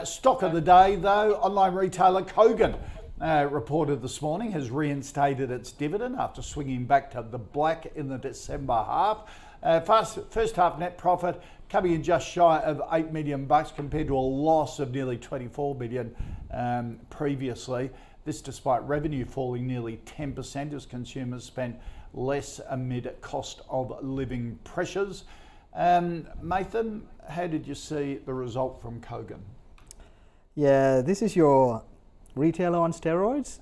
Stock of the day, though, online retailer Kogan reported this morning has reinstated its dividend after swinging back to the black in the December half. First half net profit coming in just shy of $8 million compared to a loss of nearly 24 million previously. This despite revenue falling nearly 10% as consumers spent less amid cost of living pressures. Mathan, how did you see the result from Kogan? Yeah, this is your retailer on steroids.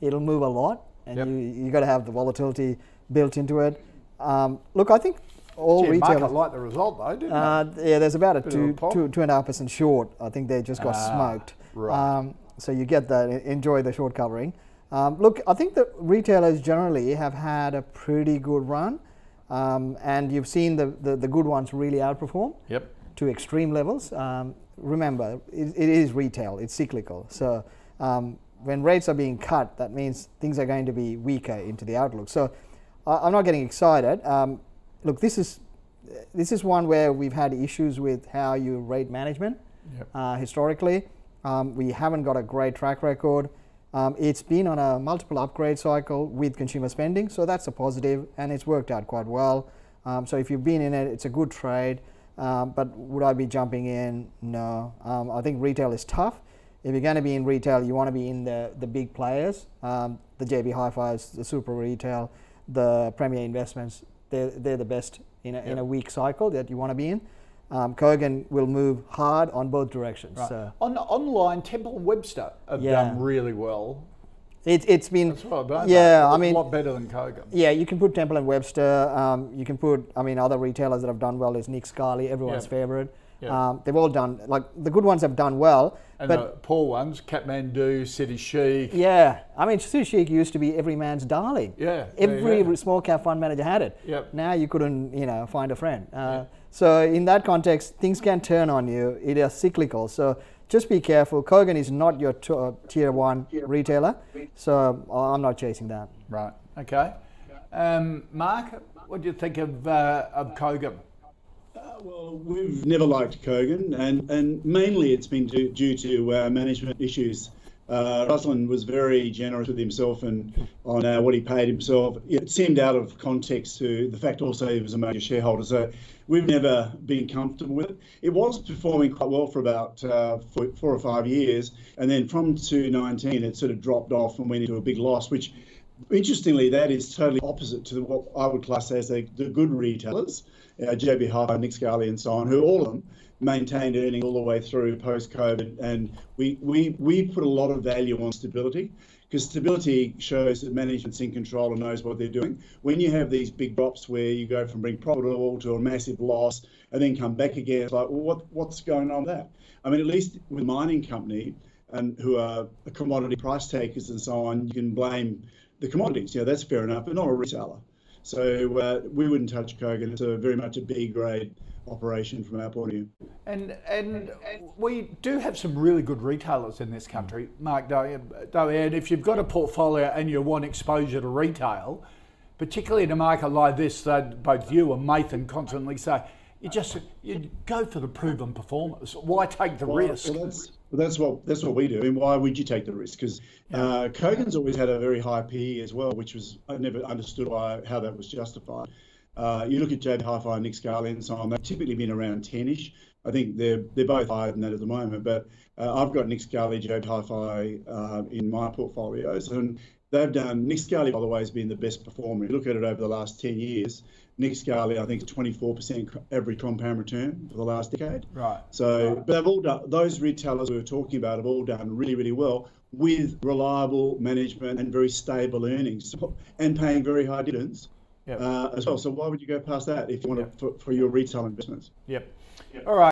It'll move a lot, and you got to have the volatility built into it. Look, I think all retailers market liked the result though, didn't yeah, there's about a 2.5% short. I think they just got smoked. Right. So you get that. Enjoy the short covering. Look, I think that retailers generally have had a pretty good run, and you've seen the good ones really outperform to extreme levels. Remember, it is retail, it's cyclical. So when rates are being cut, that means things are going to be weaker into the outlook. So I'm not getting excited. Look, this is one where we've had issues with how you rate management historically. We haven't got a great track record. It's been on a multiple upgrade cycle with consumer spending, so that's a positive, and it's worked out quite well. So if you've been in it, it's a good trade. But would I be jumping in? No. I think retail is tough. If you're going to be in retail, you want to be in the big players, the JB Hi-Fi's, the Super Retail, the Premier Investments. They're the best in a weak cycle that you want to be in. Kogan will move hard on both directions. Right. So. Online, Temple and Webster have done really well. It's been, that's well done. I mean, a lot better than Kogan. Yeah, you can put Temple and Webster. You can put, I mean, other retailers that have done well is Scali, everyone's favorite. They've all done, like the good ones have done well. And but the poor ones, Kathmandu, City Chic. Yeah, I mean, City Chic used to be every man's darling. Yeah. Every small cap fund manager had it. Now you couldn't, find a friend. So in that context, things can turn on you. It is cyclical. So just be careful. Kogan is not your tier one retailer. So I'm not chasing that. Right. Okay. Mark, what do you think of Kogan? Well, we've never liked Kogan, and mainly it's been due to management issues. Ruslan was very generous with himself and on what he paid himself. It seemed out of context to the fact also he was a major shareholder. So we've never been comfortable with it. It was performing quite well for about 4 or 5 years, and then from 2019 it sort of dropped off and went into a big loss, which interestingly that is totally opposite to what I would class as the good retailers. JB Hi-Fi, Scali and so on, who all of them maintained earnings all the way through post-COVID. And we put a lot of value on stability, because stability shows that management's in control and knows what they're doing. When you have these big drops where you go from being profitable to a massive loss and then come back again, it's like, well, what's going on with that? I mean, at least with a mining company and who are commodity price takers and so on, you can blame the commodities. That's fair enough, but not a retailer. So we wouldn't touch Kogan. It's very much a B grade operation from our point of view. And we do have some really good retailers in this country, Mark, don't you? And if you've got a portfolio and you want exposure to retail, particularly in a market like this, that both you and Mathan constantly say, you go for the proven performance. Why take the risk? Well, that's what we do. I mean, why would you take the risk? Because Kogan's always had a very high PE as well, which was, I never understood how that was justified. You look at JB Hi-Fi and Scali and so on, they've typically been around 10-ish. I think they're both higher than that at the moment, but I've got Scali, JB Hi-Fi in my portfolios, and they've done, Scali, by the way, has been the best performer. If you look at it over the last 10 years, Scali, I think, is 24% average compound return for the last decade. Right. So, but they've all done, those retailers we were talking about have all done really, really well with reliable management and very stable earnings and paying very high dividends as well. So why would you go past that if you want to for your retail investments? All right.